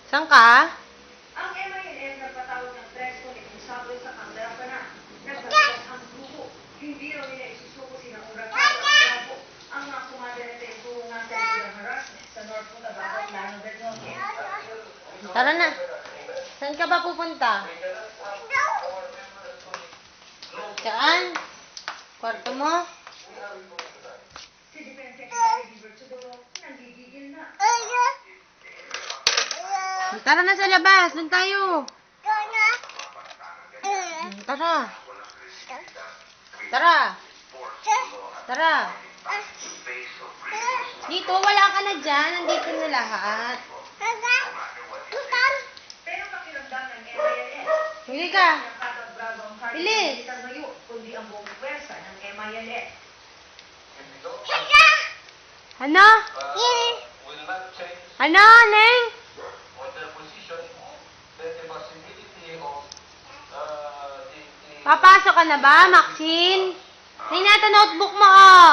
Saan ka? Ang MILF nagpatawag ng presko ni Gonzalo sa Canberra na nagpatigas ang grupo. Hindi raw nila isusuko silang Huracán at Bravo ang mga kumaderete ito nga sa illegal harassment sa North Cotabato, Plano del Norte. Tara na. Saan ka ba pupunta? Saan? Kwarto mo? Si Defense Secretary Gilbert Sodoro nanggigigil na. Tara na sa labas. Doon tayo. Tara. Tara. Tara. Dito, wala ka na dyan. Nandito na lahat. Pero pakiramdam ng MILF, Huli ka. Katag Bravo ang party Bilis. ng militar ngayon, kundi ang buong pwersa ng MILF. Ano? Will not change Ano, Neng? on their position that the possibility of the Papasok ka na ba, Maxine? Tingnan ito notebook mo, oh.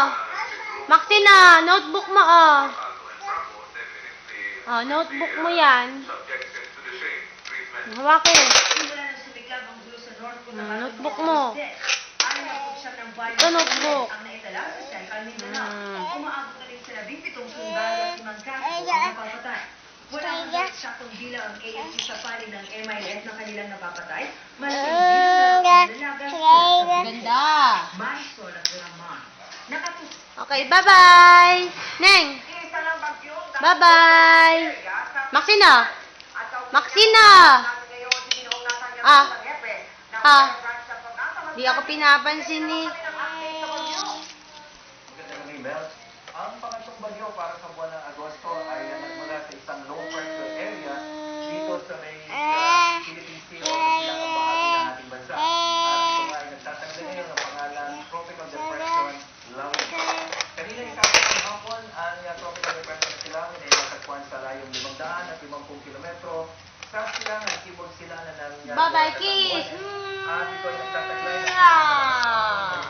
Maxine, ah. Notebook mo, oh. Oh, notebook mo yan. Hawakin. Simula ng sumikab ang gulo sa North Cotabato, Notebook mo. Ayon ang pugsyan ng bayan Ito, notebook. ang naitala sa Central Mindanao. Umaabot na rin sa 17 sundalo at 5 kaso ang napapatay. Wala hanggang saktong bilang ang AFC sa panig ng MILF na kanilang napapatay. Malaking bilang na ang nilalagas. Ganda. Marisol at Ramon. Nakatutok. Okay, bye-bye. Neng, Isa lang bagyong bye-bye. Maxine, ah. Maxine, ah. Ah. Ah. Di ako pinapansin ni. Magandang email. Ang pangatlong bagyo para sa buwan ng Agosto ay nagmula sa isang low pressure area dito sa may Philippine Sea o sa silangang bahagi ng ating bansa. At ito ay nagtatanggal ngayon ng pangalan Tropical Depression Lawin. Kanina ikapit ng hapon, ang Tropical Depression na Silawin ay natagpuan sa layong 550 kilometro sa silangang Tibog Silangan ng Bye-bye, kiss. At ito ay nagtataglay ng